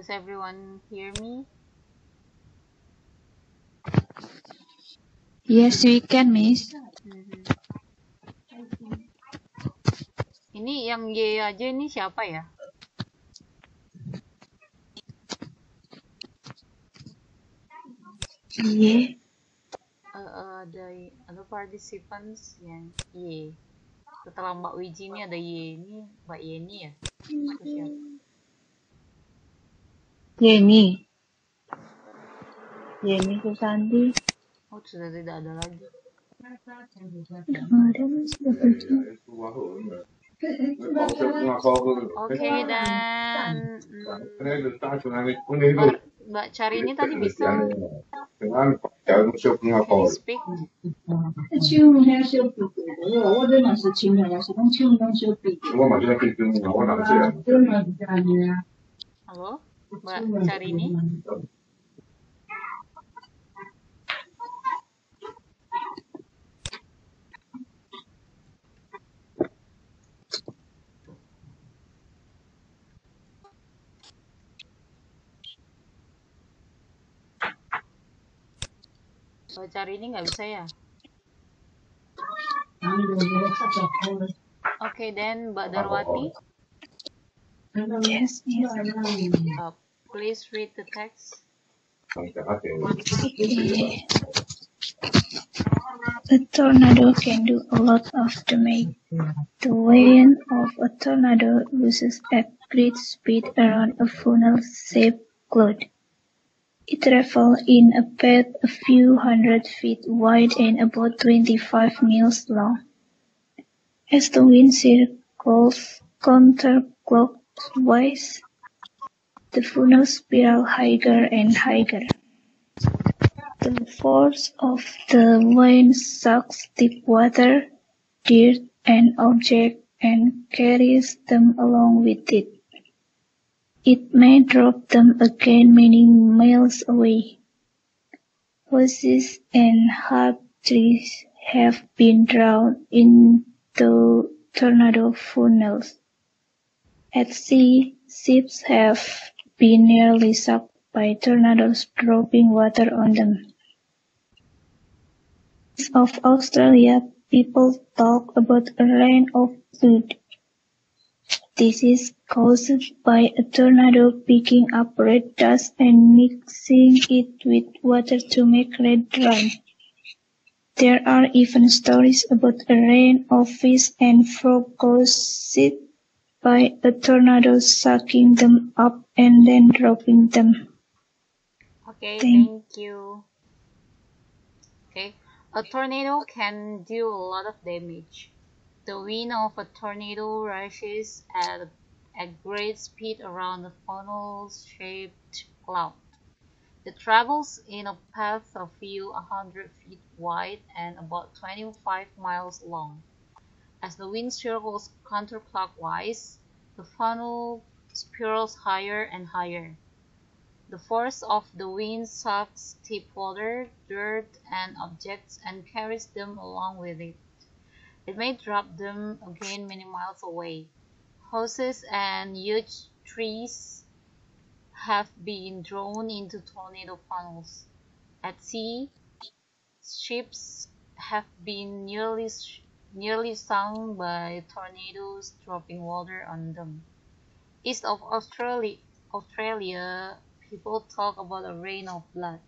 Does everyone hear me? Yes, we can, Miss. Ini yang Y aja ini siapa ya? Y. Ada participants yang Y. Setelah Mbak Wiji ini ada Y ini, Mbak Yeni ya? Itu siapa? Yeni. Yeni Susanti. Oh, sudah tidak ada lagi. Ada, Mas. Oke, dan Mbak Carini tadi bisa? Can you speak? Halo, Mbak Carini? Mbak Carini nggak bisa ya? Okay, then Mbak Darwati? Yes, yes. Please read the text. Okay. A tornado can do a lot of damage. The wind of a tornado rushes at great speed around a funnel-shaped cloud. It travels in a path a few hundred feet wide and about 25 miles long. As the wind circles counterclockwise, the funnel spirals higher and higher. The force of the wind sucks deep water, dirt, and objects and carries them along with it. It may drop them again many miles away. Houses and half trees have been drawn into tornado funnels. At sea, ships have been nearly sunk by tornadoes dropping water on them. Of Australia, people talk about a rain of blood. This is caused by a tornado picking up red dust and mixing it with water to make red rain. There are even stories about a rain of fish and frogs caused by a tornado sucking them up and then dropping them. Okay, thank you. Okay, a tornado can do a lot of damage. The wind of a tornado rushes at great speed around a funnel-shaped cloud. It travels in a path a few hundred feet wide and about 25 miles long. As the wind circles counterclockwise, the funnel spirals higher and higher. The force of the wind sucks deep water, dirt, and objects and carries them along with it. It may drop them again many miles away. Houses and huge trees have been drawn into tornado funnels. At sea, ships have been nearly sunk by tornadoes dropping water on them. East of Australia, people talk about a rain of blood.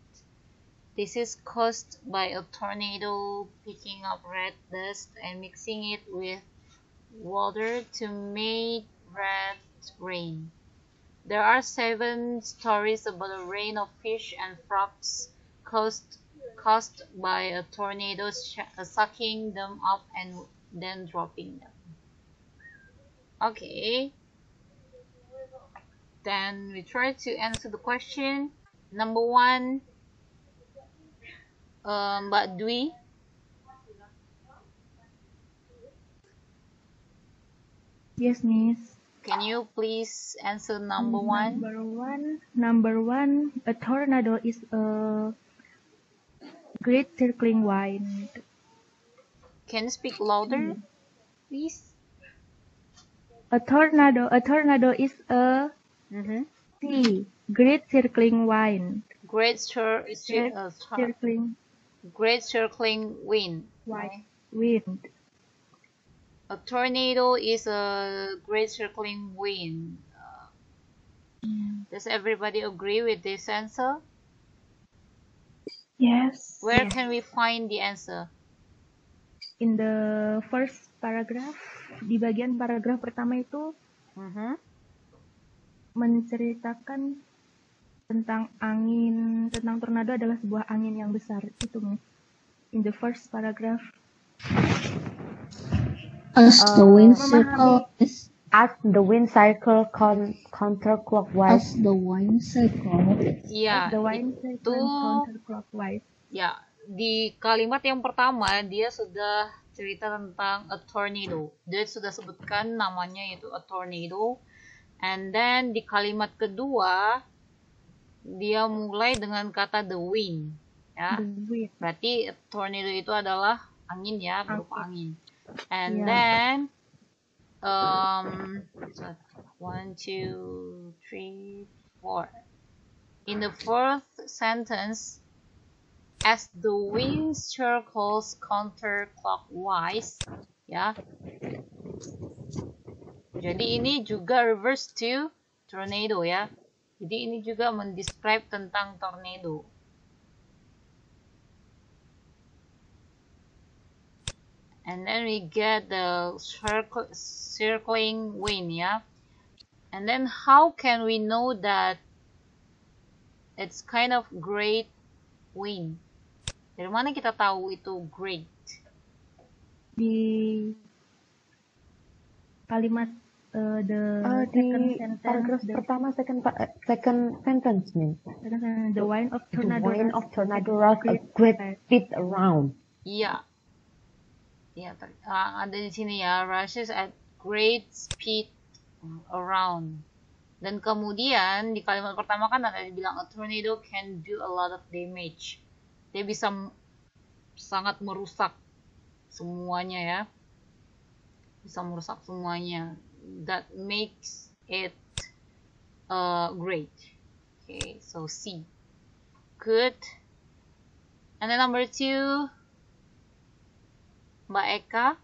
This is caused by a tornado picking up red dust and mixing it with water to make red rain. There are 7 stories about a rain of fish and frogs caused by a tornado sucking them up and then dropping them. Okay. Then we try to answer the question. Number 1, Mbak Dwi. Yes, Miss. Can you please answer number 1? Number one, a tornado is a great circling wind. Can you speak louder, please? A tornado is a sea Great circling wind. Great circling wind. Right. Wind. A tornado is a great circling wind. Does everybody agree with this answer? Yes. Where can we find the answer? In the first paragraph, di bagian paragraf pertama itu menceritakan tentang angin, tentang tornado adalah sebuah angin yang besar. Itu, Miss. In the first paragraph. As the wind circle counterclockwise. Ya, itu counterclockwise. Ya, di kalimat yang pertama dia sudah cerita tentang a tornado. Dia sudah sebutkan namanya yaitu a tornado. And then di kalimat kedua dia mulai dengan kata the wind. Ya, berarti a tornado itu adalah angin ya, berupa angin. And then 1, 2, 3, 4. In the fourth sentence, as the wind circles counterclockwise, ya. Jadi ini juga reverse to tornado ya. Jadi ini juga mendescribe tentang tornado. And then we get the circling wind ya. And then how can we know that it's kind of great wind? Dari mana kita tahu itu great? Di kalimat second sentence, paragraf pertama second sentence nih. The wind of tornado rush a great speed around. Iya. Iya, ada di sini ya, rushes at great speed around. Dan kemudian di kalimat pertama kan ada dibilang a tornado can do a lot of damage. Dia bisa sangat merusak semuanya ya. Bisa merusak semuanya. That makes it great. Okay, so C. Good. And then number 2, Mbak Eka.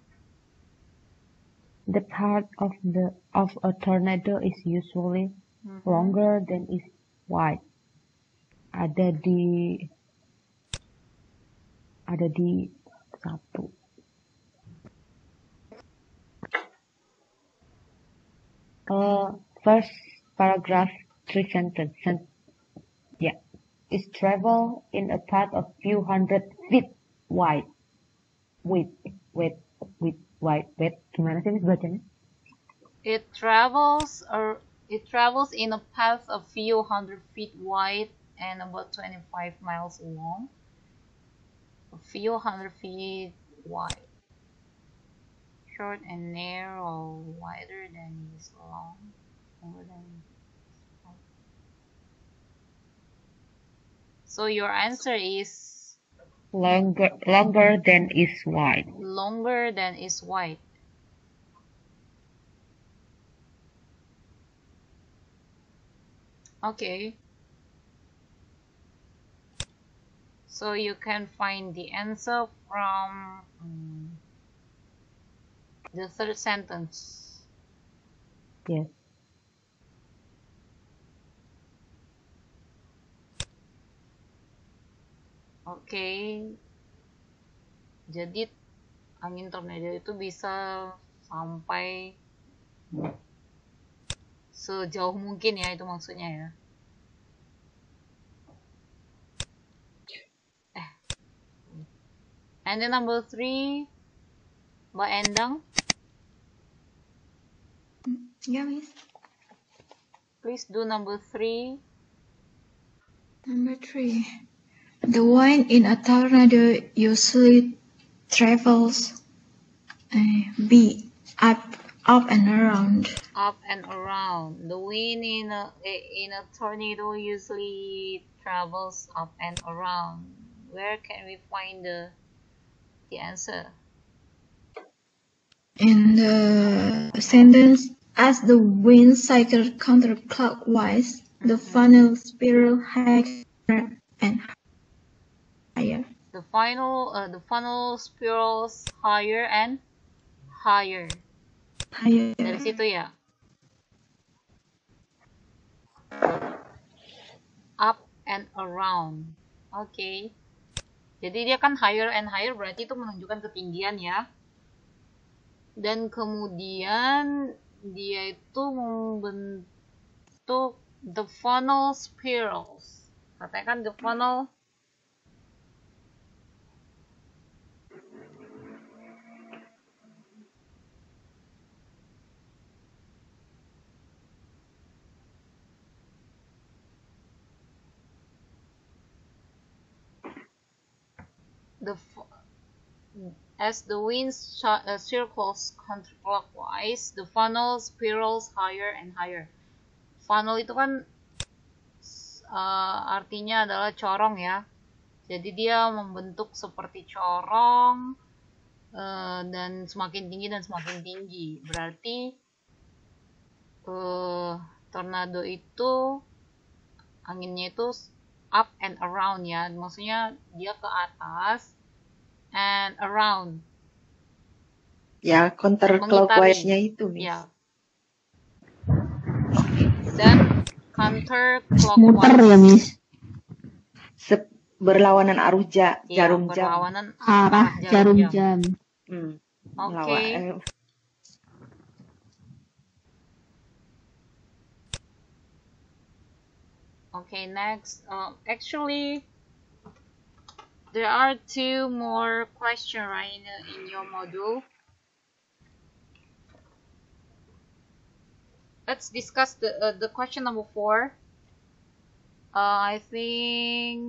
The path of a tornado is usually longer than is wide. Ada di 1. First paragraph, 3 sentences. Yeah, is travel in a path of few hundred feet wide. With gimana sih bacanya? It travels in a path of few hundred feet wide and about 25 miles long. A few hundred feet wide. Short and narrow, wider than is long. Longer than is wide. So your answer is longer than is wide. Longer than is wide. Okay. So you can find the answer from the third sentence. Yes. Okay. Jadi angin tornado itu bisa sampai sejauh mungkin ya, itu maksudnya ya. And then number 3, Mbak Endang. Yeah, Miss. Please do number 3. Number 3. The wind in a tornado usually travels B. Up and around. Up and around. The wind in a tornado usually travels up and around. Where can we find the answer? In the sentence, as the wind cycles counterclockwise. The funnel spiral higher and higher. The funnel spirals higher and higher. Higher. Dari situ ya. Up and around. Oke. Jadi dia kan higher and higher berarti itu menunjukkan ketinggian ya. Dan kemudian dia itu membentuk the funnel spirals. Katanya kan the funnel as the wind circles counterclockwise, the funnel spirals higher and higher. Funnel itu kan artinya adalah corong ya. Jadi dia membentuk seperti corong dan semakin tinggi. Berarti tornado itu anginnya itu up and around ya. Maksudnya dia ke atas and around. Ya, counterclockwise-nya itu, Miss. Ya. Dan counterclockwise. Muter ya, Miss. Berlawanan arus jarum jam. Berlawanan Arah jarum jam. Oke. Okay, next. Actually, there are two more questions right in your module. Let's discuss the question number 4. I think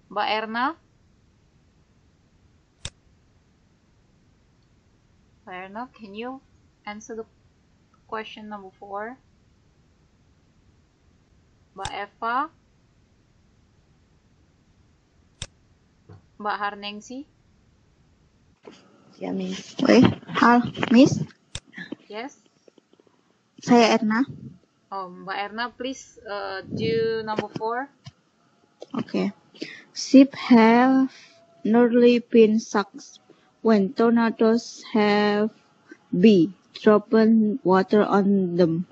Mbak Erna. Mbak Erna, can you answer the question number 4? Mbak Eva, Mbak Harningsi. Ya, Miss. Halo, Miss. Yes. Saya Erna. Oh, Mbak Erna, please do number 4. Okay. Ships have nearly been sunk when tornadoes have dropped water on them.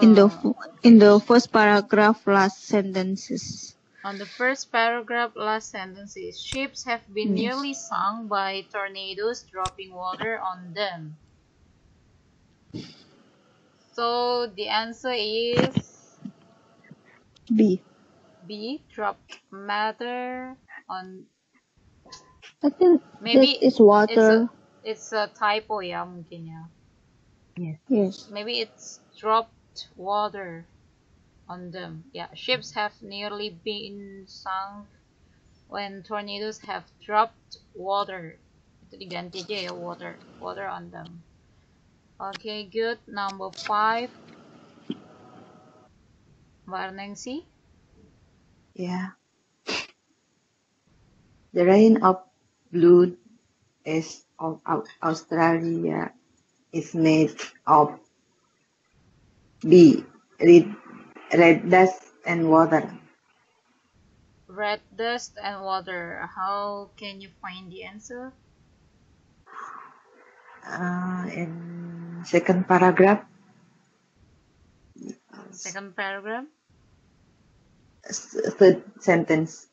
In the first paragraph, last sentences. On the first paragraph, last sentences. Ships have been nearly sunk by tornadoes dropping water on them. So the answer is B. Drop matter on. I think Maybe it's water. It's a typo ya mungkin ya. Yes. Maybe it's dropped water on them. Yeah, ships have nearly been sunk when tornadoes have dropped water. Itu diganti aja ya, water on them. Okay, good. Number 5. Mbak Arningsi. Yeah. The rain of blood is of Australia is made of B. Red dust and water. Red dust and water. How can you find the answer? In second paragraph. Second paragraph. Third sentence.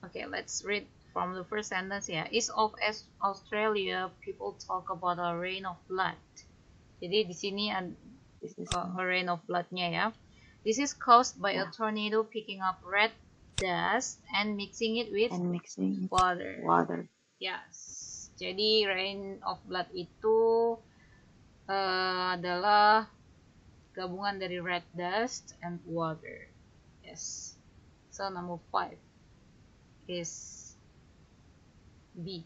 Okay, let's read from the first sentence ya. East of Australia, people talk about a rain of blood. Jadi di sini ada a rain of blood-nya ya. This is caused by a tornado picking up red dust and mixing it with water. Yes. Jadi rain of blood itu adalah gabungan dari red dust and water. Yes. So number 5 is B.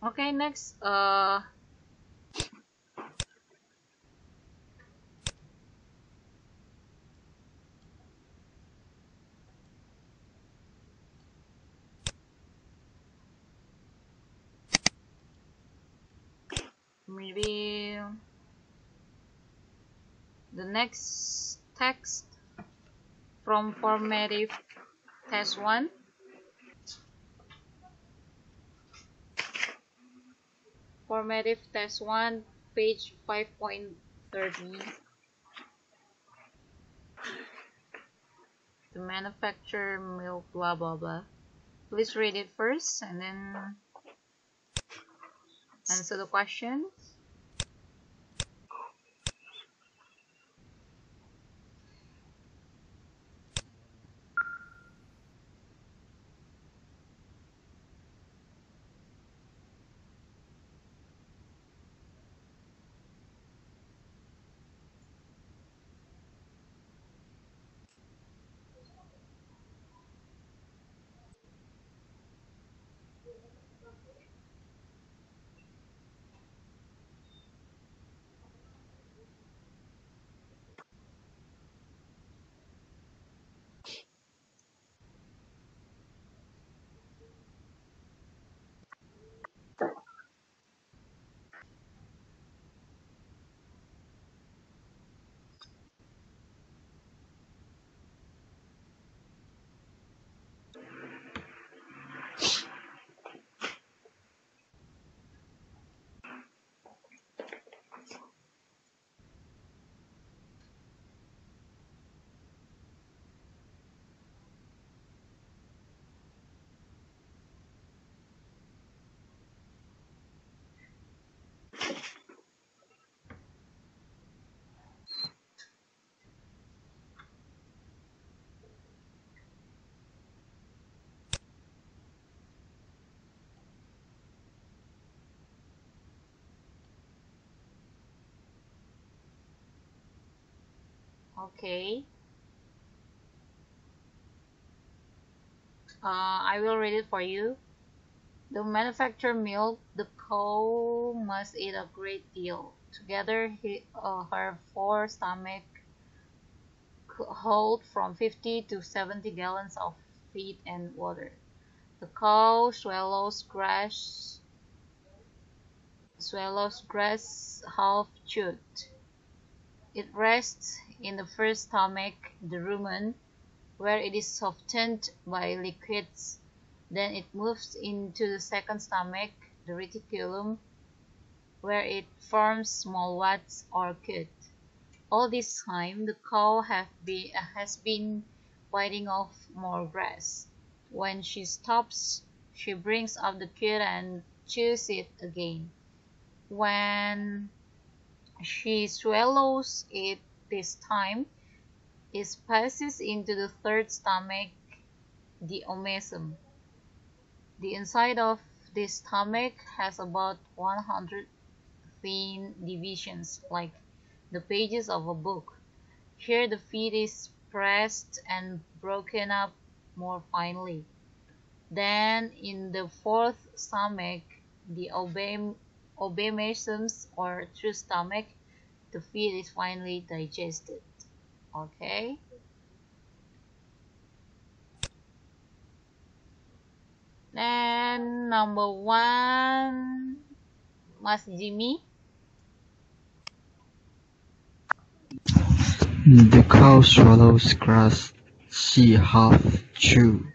Okay, next. maybe the next text from formative test 1. Formative test 1, page 5.30. The manufacture milk, blah blah blah. Please read it first and then answer the questions. Okay. I will read it for you. To manufacture milk, the cow must eat a great deal. Together, her 4 stomachs hold from 50 to 70 gallons of feed and water. The cow swallows grass half chewed. It rests in the first stomach, the rumen, where it is softened by liquids. Then it moves into the second stomach, the reticulum, where it forms small wads or cud. All this time, the cow has been biting off more grass. When she stops, she brings up the cud and chews it again. When she swallows it this time, it passes into the third stomach, the omesum. The inside of this stomach has about 100 thin divisions, like the pages of a book. Here the feed is pressed and broken up more finely. Then in the fourth stomach, the obemesums or true stomach, the feed is finally digested. Okay? Then number 1, Mas Jimmy. The cow swallows grass she half chew.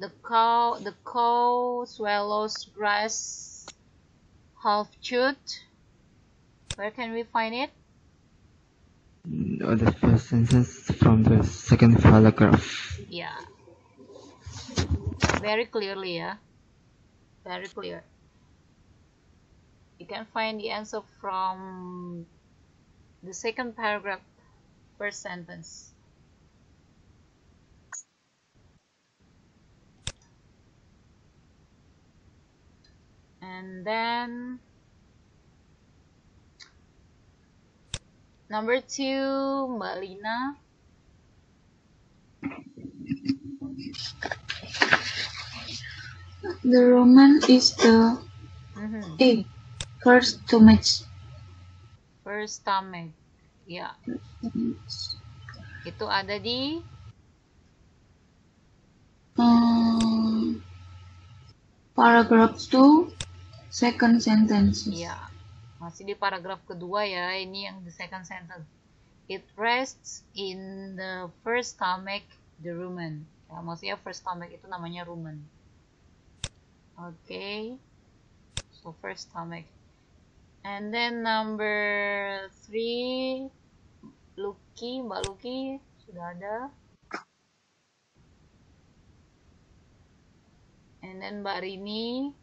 The cow swallows grass half chewed. Where can we find it? The first sentence from the second paragraph. Yeah. Very clearly, yeah. Very clear. You can find the answer from the second paragraph, first sentence. And then number 2, Mbak Lina. The rumen is the first stomach. First stomach. Ya. Itu ada di paragraph 2, second sentence. ya. Masih di paragraf kedua ya, ini yang the second sentence. It rests in the first stomach, the rumen. Ya, maksudnya first stomach itu namanya rumen. Okay, so first stomach. And then number 3, Mbak Lucky sudah ada. And then Mbak Rini.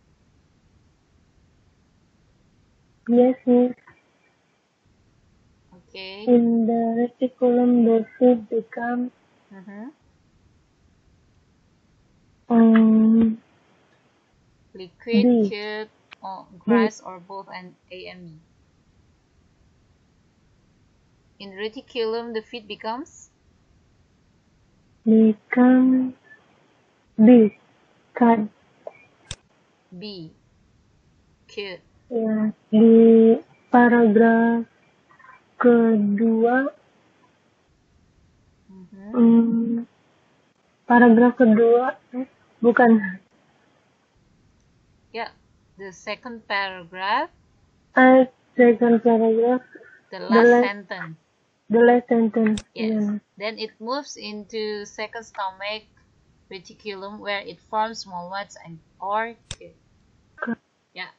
Yes, Miss. Okay. In the reticulum, the seed becomes liquid, B. cute, or grass, or both and A and B. In reticulum, the feed becomes B. Card. B. Cute. Ya, di paragraf kedua, bukan. Yeah, the second paragraph. Second paragraph. The last sentence. The last sentence. Yes. Yeah. Then it moves into second stomach reticulum where it forms small whites and or cute. Yeah.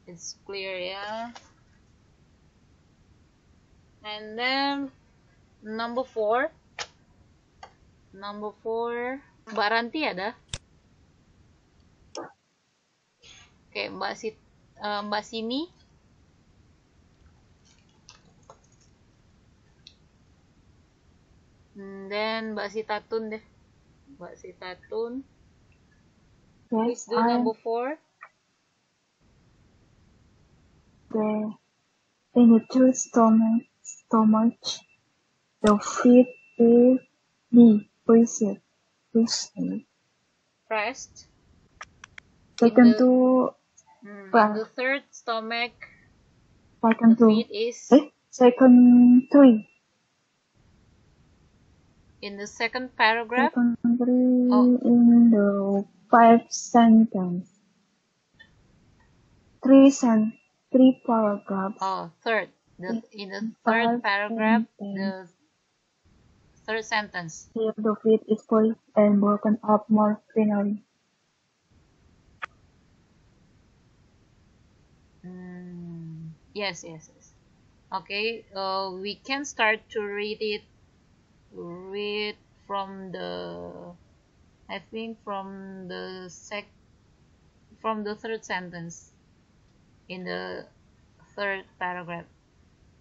It's clear, yeah. And then number 4. Mbak Ranti ada? Oke, Mbak Simi. Dan Mbak Sitatun deh. Mbak Sitatun. Please do number 4. In the third stomach, the feed is pressed. Second to in the third stomach, second the to feed is second 3. In the second paragraph. Second 3 in the 5 sentence. 3 paragraphs. Oh, third. In the third paragraph, the third sentence. Here the feed is poised and broken up more finally. Yes. Okay, we can start to read from the, I think from the third sentence in the third paragraph.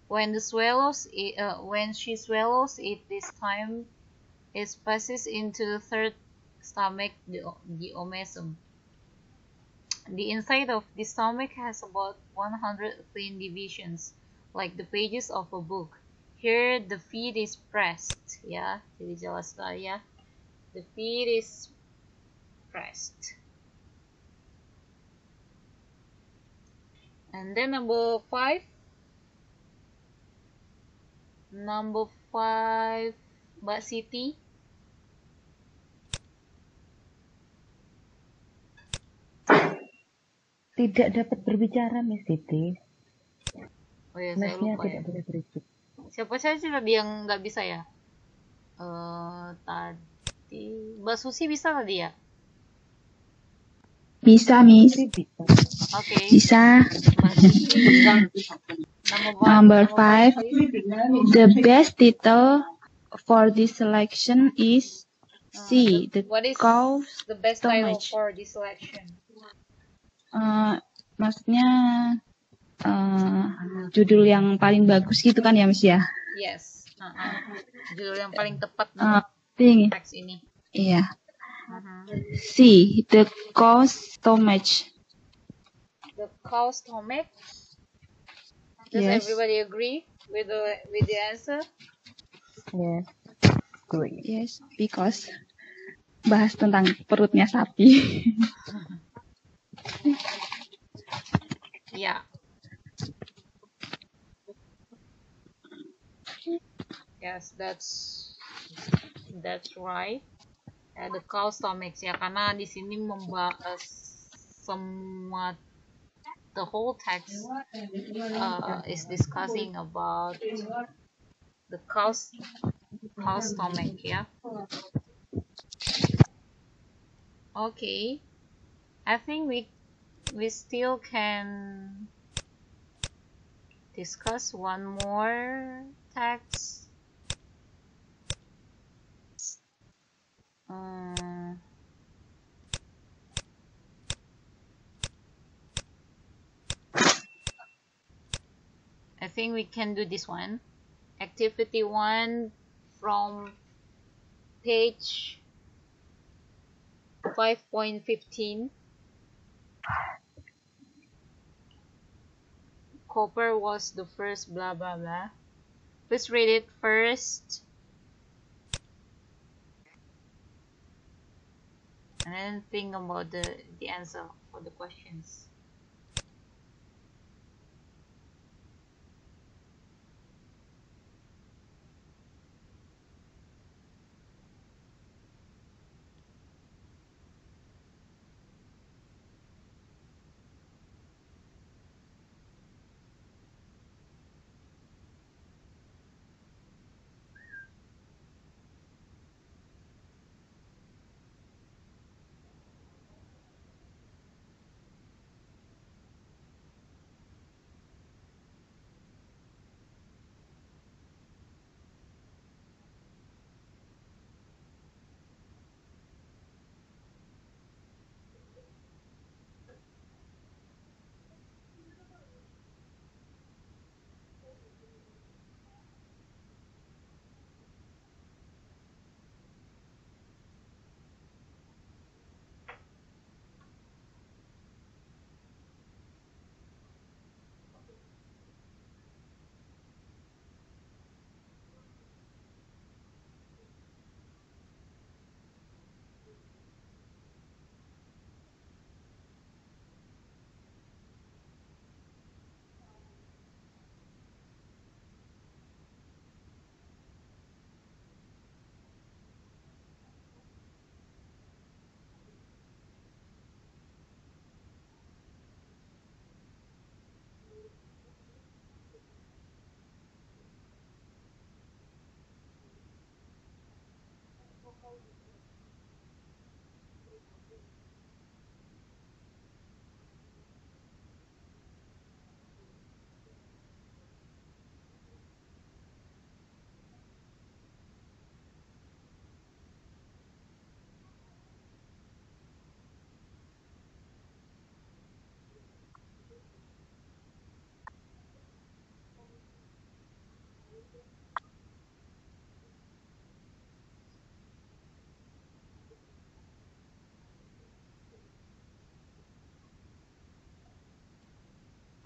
When she swallows it this time, it passes into the third stomach, the omesum. The inside of the stomach has about 100 thin divisions, like the pages of a book. Here the feed is pressed, ya. Jadi jelas sekali ya. The feed is pressed. And then number 5. Mbak Siti. Tidak dapat berbicara, Miss Siti. Oh ya, saya lupa ya. Tidak boleh berisik. Siapa saja tadi yang nggak bisa ya? Tadi Mbak Susi bisa tadi ya? Bisa, Miss. Okay. Bisa. Number 5. The best title for this selection is C. What is the best title for this selection? Maksudnya judul yang paling bagus gitu kan ya, Miss ya? Yes. Judul yang paling tepat untuk teks ini. Iya. C. The cow's stomach. The cow's stomach. Does everybody agree with the answer? Yes. Great. Yes, because bahas tentang perutnya sapi. Yeah. Yes, that's right. The cow stomach ya, karena di sini membahas semua the whole text is discussing about the cow's stomach. Yeah. Okay. I think we still can discuss one more text. Um, I think we can do this one. Activity 1 from page 5.15. Copper was the first blah blah blah. Please read it first and then think about the answer for the questions.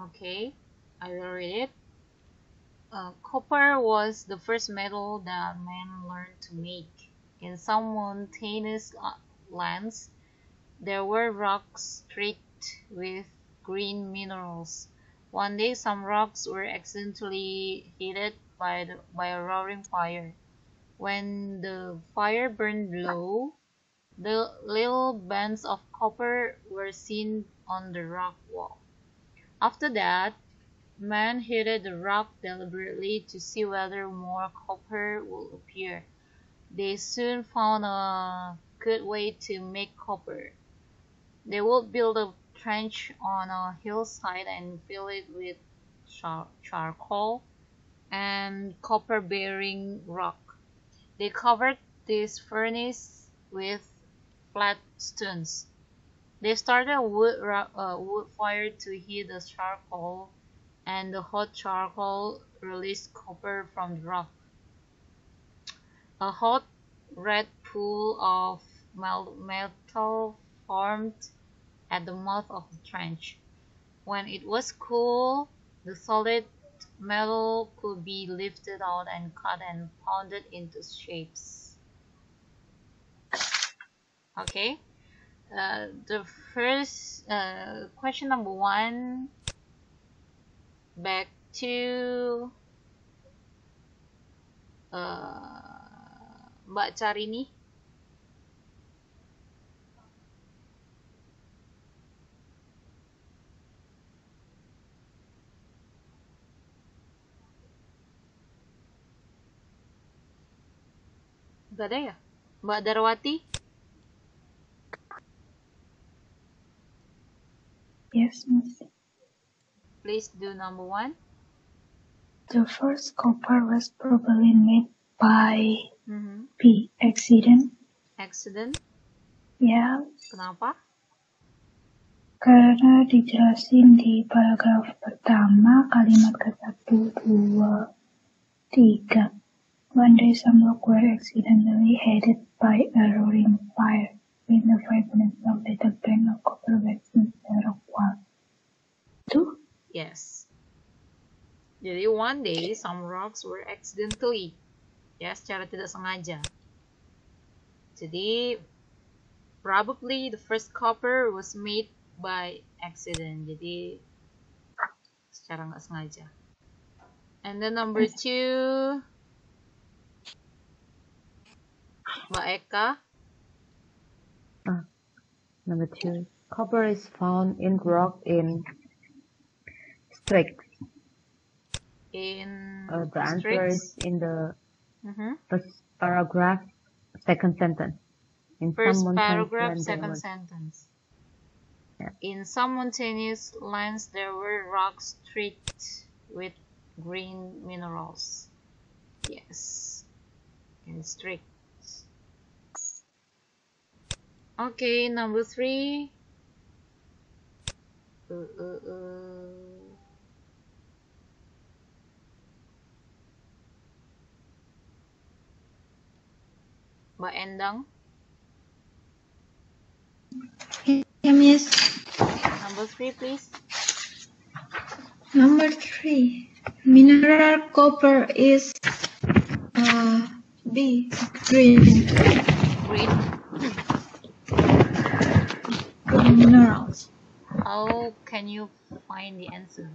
Okay, I will read it. Copper was the first metal that man learned to make. In some mountainous lands, there were rocks streaked with green minerals. One day, some rocks were accidentally heated by a roaring fire. When the fire burned low, the little bands of copper were seen on the rock wall. After that, man heated the rock deliberately to see whether more copper would appear. They soon found a good way to make copper. They would build a trench on a hillside and fill it with charcoal and copper-bearing rock. They covered this furnace with flat stones. They started a wood fire to heat the charcoal, and the hot charcoal released copper from the rock. A hot red pool of metal formed at the mouth of the trench. When it was cool, the solid metal could be lifted out and cut and pounded into shapes. Okay, the first question number 1, back to Mbak Carini. Gak ada ya? Mbak Darwati? Yes, Miss. Please do number 1. The first copper was probably made by Mm-hmm. accident. Accident? Ya, Kenapa? karena dijelasin di paragraf pertama kalimat ke-1, 2, 3. One day some rock were accidentally headed by a roaring fire. When the fragments of little grain of copper went into the rock wall. Itu? Yes. Jadi one day some rocks were accidentally, ya secara tidak sengaja. Jadi probably the first copper was made by accident. Jadi secara nggak sengaja. And then number 2, Mbak Eka. Number 2. Copper is found in rock in streaks. In The answer is streaks. in the first paragraph, second sentence. In First some mountainous paragraph, land there second was- sentence. Yeah. In some mountainous lands there were rocks streaked with green minerals. Yes, in streaks. Okay, number 3. Mbak Endang. Yeah, Miss. Number 3, please. Number 3. Mineral copper is B. Green. Green. Green minerals. How can you find the answer?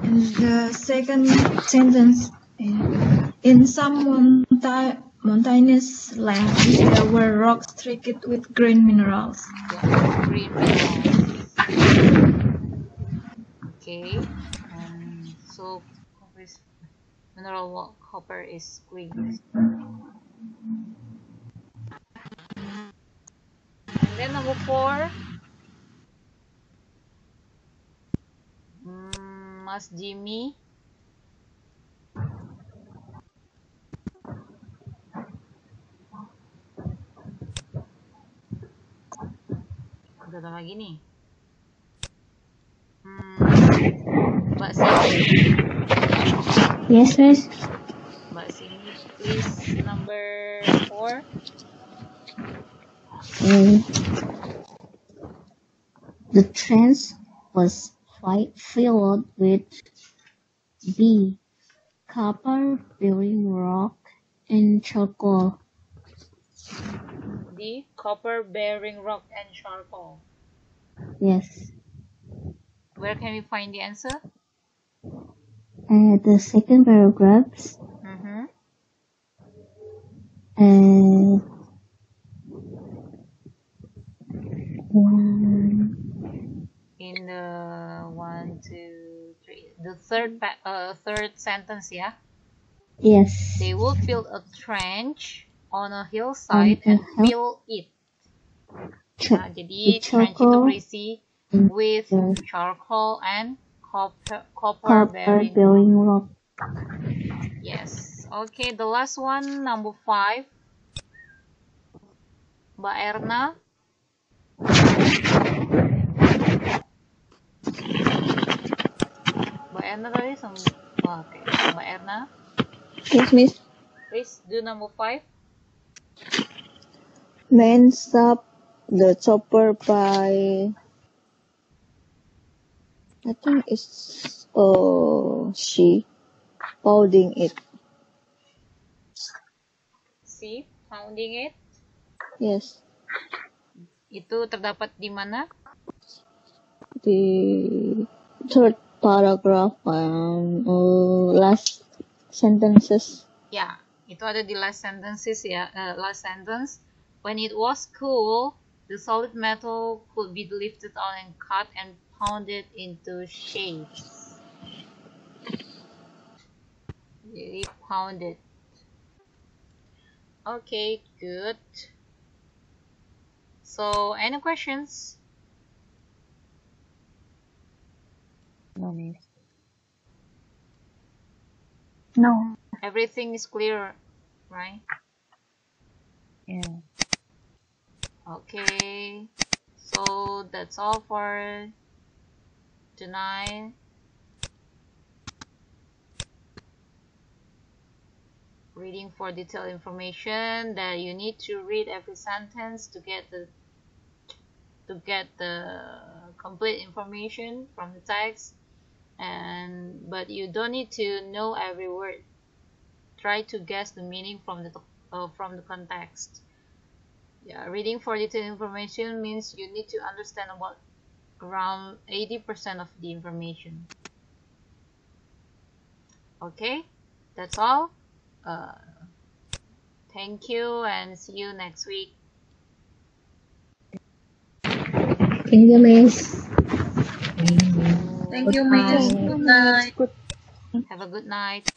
In the second sentence, in some mountainous lands, there were rocks streaked with green minerals. Yeah, green minerals. Okay, so mineral copper is green. And then number 4, Mas Jimmy. Udah ada lagi nih. Mbak Simi. Yes, Miss. Mbak Simi, please, number 4. The trench was filled with B. Copper bearing rock and charcoal. The copper bearing rock and charcoal. Yes. Where can we find the answer? The second paragraph. In the 1, 2, 3, the third sentence, yeah. Yes. They would build a trench on a hillside and fill it. Nah, jadi trench itu berisi with charcoal and copper bearing rock. Yes. Okay, the last one, number 5. Mbak Erna. Mbak Erna tadi okay. Mbak Erna. Yes, Miss. Please do number 5. Man stopped the chopper by, I think it's she holding it. See, pounding it. Yes. Itu terdapat di mana? The third paragraph and last sentences. Ya, itu ada di last sentences ya. Last sentence. When it was cool, the solid metal could be lifted out and cut and pounded into shapes. Jadi pounded. Okay, good. So, any questions? No, miss. No. Everything is clear, right? Yeah. Okay. So, that's all for tonight. Reading for detailed information that you need to read every sentence to get the complete information from the text, but you don't need to know every word. Try to guess the meaning from the context. Yeah, reading for detailed information means you need to understand about around 80% of the information. Okay, that's all. uh, Thank you and see you next week. Thank you, Miss. Thank you, Miss. Thank you, Good Miss. night. Good. Have a good night.